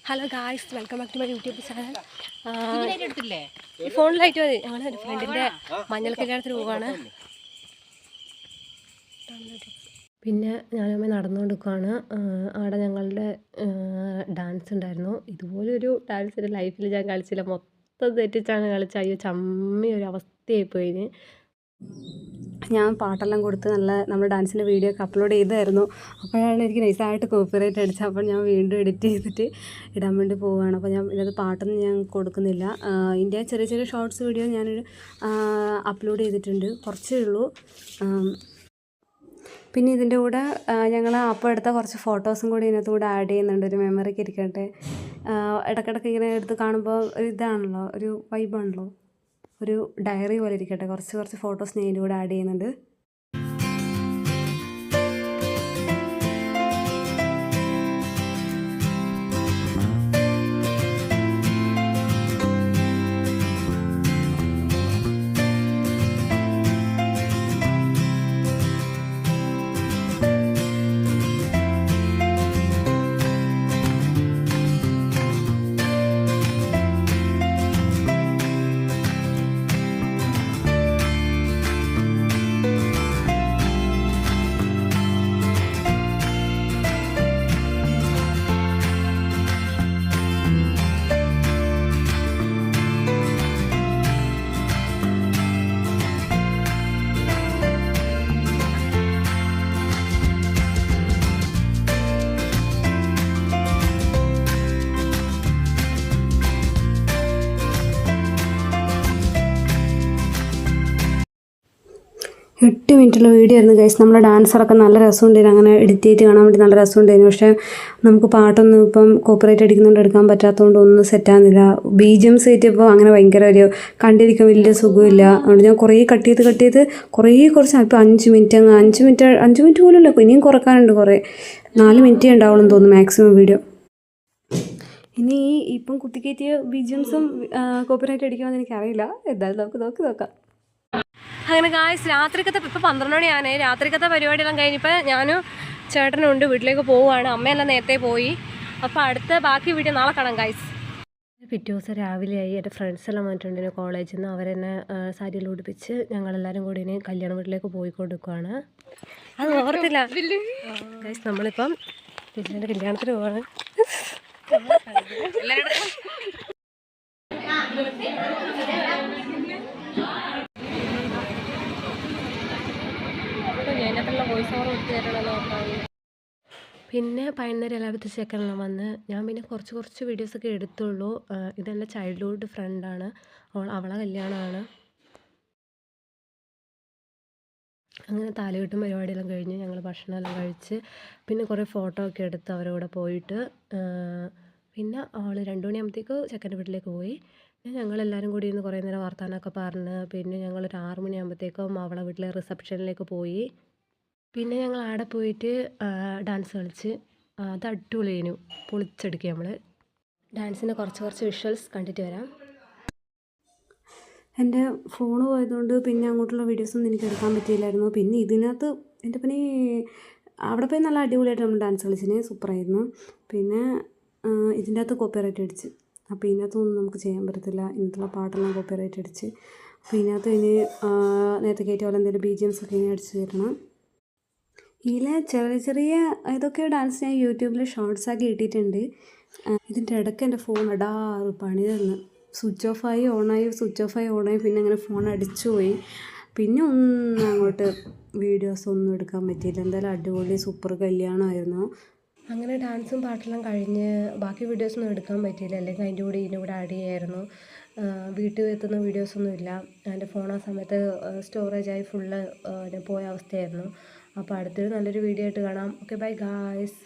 Hello guys, welcome back to my YouTube channel. ഫോണിലായിട്ട് മതി. ഞങ്ങൾ ഫ്രണ്ടിൻ്റെ മഞ്ഞൾ കല്യാണത്തിന് പോവുകയാണ്. പിന്നെ ഞാനമ്മ നടന്നുകൊണ്ടിരിക്കുകയാണ്. അവിടെ ഞങ്ങളുടെ ഡാൻസ് ഉണ്ടായിരുന്നു. ഇതുപോലൊരു ഡാൻസ് എൻ്റെ ലൈഫിൽ ഞാൻ കളിച്ചില്ല. മൊത്തം തെറ്റിച്ചാണ് കളിച്ചത്. അയ്യോ, ചമ്മി ഒരു അവസ്ഥയായിപ്പോയിന്. ഞാൻ പാട്ടെല്ലാം കൊടുത്ത് നമ്മൾ ഡാൻസിൻ്റെ വീഡിയോ ഒക്കെ അപ്ലോഡ് ചെയ്തായിരുന്നു. അപ്പോഴാണ് എനിക്ക് നൈസായിട്ട് കോപ്പിറൈറ്റ് അടിച്ചത്. അപ്പോൾ ഞാൻ വീണ്ടും എഡിറ്റ് ചെയ്തിട്ട് ഇടാൻ വേണ്ടി പോവുകയാണ്. അപ്പോൾ ഇതിനകത്ത് പാട്ടൊന്നും ഞാൻ കൊടുക്കുന്നില്ല. ഇതിൻ്റെ ചെറിയ ചെറിയ ഷോർട്സ് വീഡിയോ ഞാൻ അപ്ലോഡ് ചെയ്തിട്ടുണ്ട്. കുറച്ചേ ഉള്ളൂ. പിന്നെ ഇതിൻ്റെ കൂടെ ഞങ്ങൾ അപ്പോൾ എടുത്ത കുറച്ച് ഫോട്ടോസും കൂടി ഇതിനകത്ത് കൂടെ ആഡ് ചെയ്യുന്നുണ്ട്. ഒരു മെമ്മറിക്ക് ഇരിക്കട്ടെ. ഇടയ്ക്കിടയ്ക്ക് ഇങ്ങനെ എടുത്ത് കാണുമ്പോൾ ഇതാണല്ലോ, ഒരു വൈബാണല്ലോ, ഒരു ഡയറി പോലെ ഇരിക്കട്ടെ. കുറച്ച് ഫോട്ടോസ് ഞാൻ ഇതിൻ്റെ കൂടെ ആഡ് ചെയ്യുന്നുണ്ട്. എട്ട് മിനിറ്റുള്ള വീഡിയോ ആയിരുന്നു ഗൈസ്. നമ്മുടെ ഡാൻസറൊക്കെ നല്ല രസമുണ്ടായിരുന്നു. അങ്ങനെ എഡിറ്റ് ചെയ്ത് കാണാൻ വേണ്ടി നല്ല രസമുണ്ടായിരുന്നു. പക്ഷേ നമുക്ക് പാട്ടൊന്നും ഇപ്പം കോപ്പറേറ്റ് അടിക്കുന്നുണ്ട് എടുക്കാൻ പറ്റാത്തതുകൊണ്ട് ഒന്നും സെറ്റാകുന്നില്ല. BGMs കയറ്റിയപ്പോൾ അങ്ങനെ ഭയങ്കര ഒരു കണ്ടിരിക്കാൻ വലിയ സുഖമില്ല. അതുകൊണ്ട് ഞാൻ കുറേ കട്ട് ചെയ്ത് കുറച്ച് ഇപ്പോൾ 5 മിനിറ്റ് പോലും ഇല്ല. ഇനിയും കുറക്കാനുണ്ട്. 4 മിനിറ്റേ ഉണ്ടാവുള്ളൂ എന്ന് തോന്നുന്നു മാക്സിമം വീഡിയോ. ഇനി ഇപ്പം കുത്തിക്കയറ്റിയ BGMsഉം കോപ്പറേറ്റ് അടിക്കുമെന്ന് എനിക്കറിയില്ല. എന്തായാലും നമുക്ക് നോക്കാം. അങ്ങനെ ഗായ്സ്, രാത്രിക്കത്തെ ഇപ്പോൾ 12 മണിയാണ്. രാത്രിക്കത്തെ പരിപാടിയെല്ലാം കഴിഞ്ഞിപ്പോൾ ഞാനും ചേട്ടനുണ്ട് വീട്ടിലേക്ക് പോവുകയാണ്. അമ്മയെല്ലാം നേരത്തെ പോയി. അപ്പോൾ അടുത്ത ബാക്കി വീഡിയോ നാളെ കാണാം ഗായ്സ്. പിറ്റേ ദിവസം രാവിലെയായി. എൻ്റെ ഫ്രണ്ട്സെല്ലാം വന്നിട്ടുണ്ടെങ്കിൽ കോളേജിൽ നിന്ന് അവരെന്നെ സാരിയെല്ലാം ഉടുപ്പിച്ച് ഞങ്ങളെല്ലാവരും കൂടി ഇനി കല്യാണ വീട്ടിലേക്ക് പോയിക്കൊണ്ടിരിക്കുകയാണ്. അത് ഓർത്തില്ല ഗായ്സ്, നമ്മളിപ്പം ചേച്ചിൻ്റെ കല്യാണത്തിന് പോവാണ്. പിന്നെ 11 സെക്കൻഡെല്ലാം വന്ന് ഞാൻ പിന്നെ കുറച്ച് വീഡിയോസൊക്കെ എടുത്തുള്ളൂ. ഇതെൻ്റെ ചൈൽഡ്ഹുഡ് ഫ്രണ്ടാണ്. അവളെ കല്യാണമാണ്. അങ്ങനെ താലികെട്ടും പരിപാടിയെല്ലാം കഴിഞ്ഞ് ഞങ്ങൾ ഭക്ഷണമെല്ലാം കഴിച്ച് പിന്നെ കുറേ ഫോട്ടോ ഒക്കെ എടുത്ത് അവരോടെ പോയിട്ട് പിന്നെ അവൾ 2 മണിയാകുമ്പോഴത്തേക്ക് ചെക്കൻ്റെ വീട്ടിലേക്ക് പോയി. ഞങ്ങളെല്ലാവരും കൂടി ഇരുന്ന് കുറേ നേരം വർത്താനമൊക്കെ പറഞ്ഞ് പിന്നെ ഞങ്ങളൊരു 6 മണിയാകുമ്പോഴത്തേക്കും അവളെ വീട്ടിലെ റിസപ്ഷനിലേക്ക് പോയി. പിന്നെ ഞങ്ങൾ അവിടെ പോയിട്ട് ഡാൻസ് കളിച്ച് അത് അടിപൊളിയേനു. പൊളിച്ചെടുക്കുക നമ്മൾ. ഡാൻസിൻ്റെ കുറച്ച് വിഷ്വൽസ് കണ്ടിട്ട് വരാം. എൻ്റെ ഫോൺ പോയതുകൊണ്ട് പിന്നെ അങ്ങോട്ടുള്ള വീഡിയോസൊന്നും എനിക്ക് എടുക്കാൻ പറ്റിയില്ലായിരുന്നു. പിന്നെ ഇതിനകത്ത് എൻ്റെ പിന്നെ അവിടെ പോയി നല്ല അടിപൊളിയായിട്ട് നമ്മൾ ഡാൻസ് കളിച്ചിന്. സൂപ്പറായിരുന്നു. പിന്നെ ഇതിൻ്റെ അകത്ത് കോപ്പിറൈറ്റ് അടിച്ച്. അപ്പോൾ ഇതിനകത്തൊന്നും നമുക്ക് ചെയ്യാൻ പറ്റത്തില്ല. ഇന്നത്തെ പാട്ടെല്ലാം കോപ്പിറൈറ്റ് അടിച്ച്. അപ്പോൾ ഇതിനകത്ത് ഇനി നേരത്തെ കയറ്റിയ പോലെ എന്തെങ്കിലും BGMs ഒക്കെ ഇനി അടിച്ച് തരണം. ഇതിലെ ചെറിയ ഇതൊക്കെ ഡാൻസ് ഞാൻ യൂട്യൂബിൽ ഷോർട്സാക്കി ഇട്ടിട്ടുണ്ട്. ഇതിൻ്റെ ഇടയ്ക്ക് എൻ്റെ ഫോൺ പണി തന്നു. സ്വിച്ച് ഓഫായി ഓണായി പിന്നെ അങ്ങനെ ഫോൺ അടിച്ചു പോയി. പിന്നെ ഒന്നും അങ്ങോട്ട് വീഡിയോസൊന്നും എടുക്കാൻ പറ്റിയില്ല. എന്തായാലും അടിപൊളി സൂപ്പർ കല്യാണമായിരുന്നു. അങ്ങനെ ഡാൻസും പാട്ടെല്ലാം കഴിഞ്ഞ് ബാക്കി വീഡിയോസൊന്നും എടുക്കാൻ പറ്റിയില്ല. അല്ലെങ്കിൽ അതിൻ്റെ കൂടെ ഇതിൻ്റെ കൂടെ ആഡ് ചെയ്യായിരുന്നു. വീട്ടിൽ എത്തുന്ന വീഡിയോസൊന്നും ഇല്ല. എൻ്റെ ഫോൺ ആ സമയത്ത് സ്റ്റോറേജായി ഫുള്ള് പോയ അവസ്ഥയായിരുന്നു. അപ്പോൾ അടുത്തൊരു നല്ലൊരു വീഡിയോ ആയിട്ട് കാണാം. Okay, bye guys.